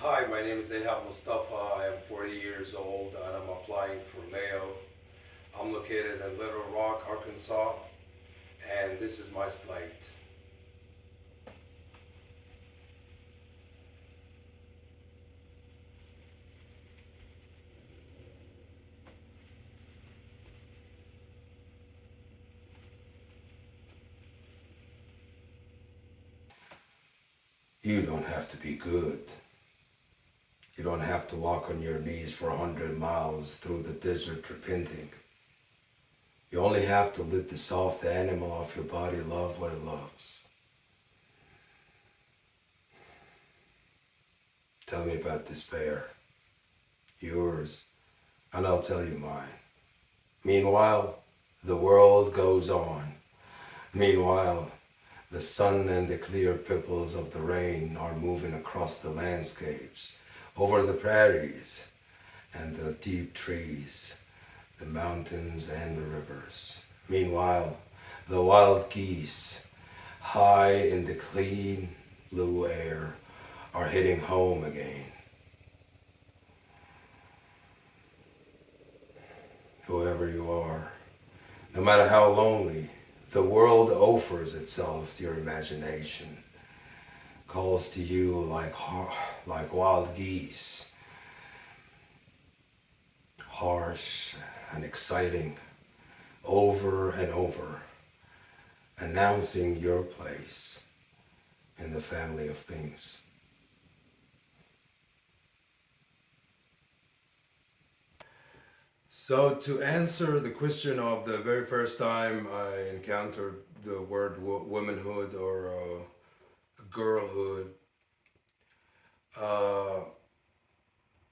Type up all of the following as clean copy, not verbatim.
Hi, my name is Ahab Mustafa. I am 40 years old and I'm applying for Leo. I'm located in Little Rock, Arkansas, and this is my slate. You don't have to be good. You don't have to walk on your knees for 100 miles through the desert repenting. You only have to let the soft animal of your body love what it loves. Tell me about despair, yours, and I'll tell you mine. Meanwhile, the world goes on. Meanwhile, the sun and the clear pebbles of the rain are moving across the landscapes, over the prairies and the deep trees, the mountains and the rivers. Meanwhile, the wild geese, high in the clean blue air, are heading home again. Whoever you are, no matter how lonely, the world offers itself to your imagination, calls to you like wild geese, harsh and exciting, over and over, announcing your place in the family of things. So, to answer the question of the very first time I encountered the word womanhood or girlhood, uh,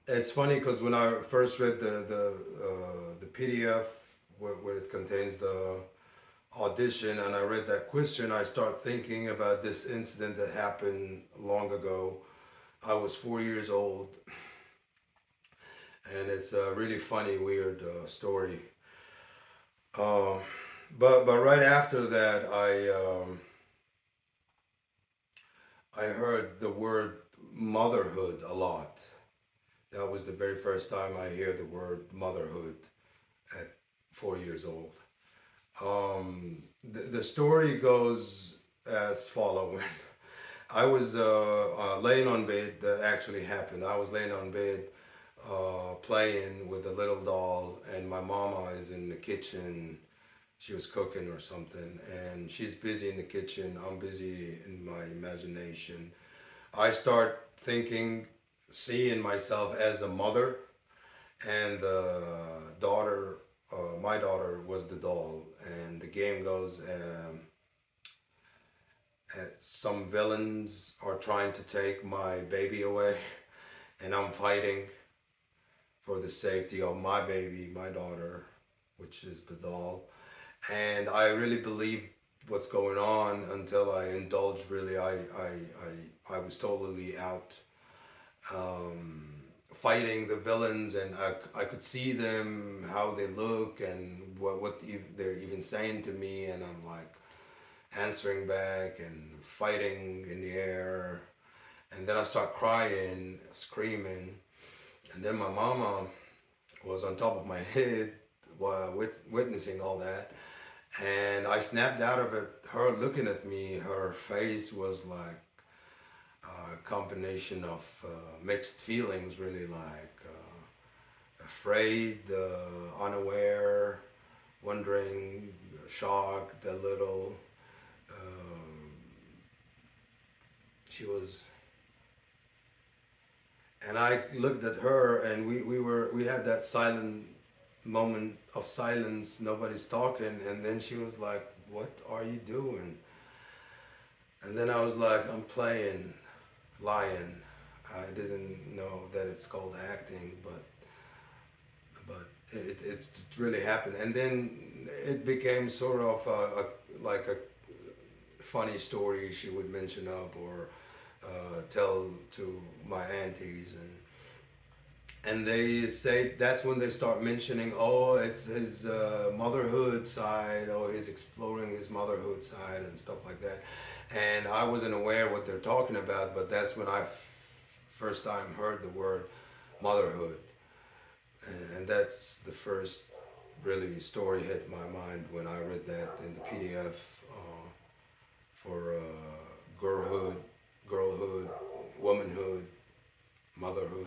it's funny because when I first read the PDF where it contains the audition and I read that question, I start thinking about this incident that happened long ago. I was 4 years old, and it's a really funny, weird story. Uh, but right after that, I heard the word motherhood a lot. That was the very first time I hear the word motherhood at 4 years old. The story goes as following. I was laying on bed. That actually happened. I was laying on bed, playing with a little doll, and my mama is in the kitchen. She was cooking or something, and she's busy in the kitchen. I'm busy in my imagination. I start thinking, seeing myself as a mother, and the daughter, my daughter was the doll, and the game goes. Some villains are trying to take my baby away, and I'm fighting for the safety of my baby, my daughter, which is the doll. And I really believed what's going on until I indulged. Really, I was totally out, um, fighting the villains, and I could see them, how they look, and they're even saying to me, and I'm like answering back and fighting in the air. And then I start crying, screaming, and then my mama was on top of my head while witnessing all that. And I snapped out of it. Her looking at me, her face was like a combination of mixed feelings, really, like afraid, unaware, wondering, shocked a little. Um, she was, and I looked at her, and we had that silent moment of silence. Nobody's talking, and then she was like, "What are you doing?" And then I was like, "I'm playing lion." I didn't know that it's called acting, but it really happened. And then it became sort of like a funny story she would mention up or tell to my aunties, and they say that's when they start mentioning, oh, it's his motherhood side, or he's exploring his motherhood side and stuff like that. And I wasn't aware what they're talking about, but that's when I first time heard the word motherhood, and that's the first really story hit my mind when I read that in the PDF for girlhood, womanhood, motherhood.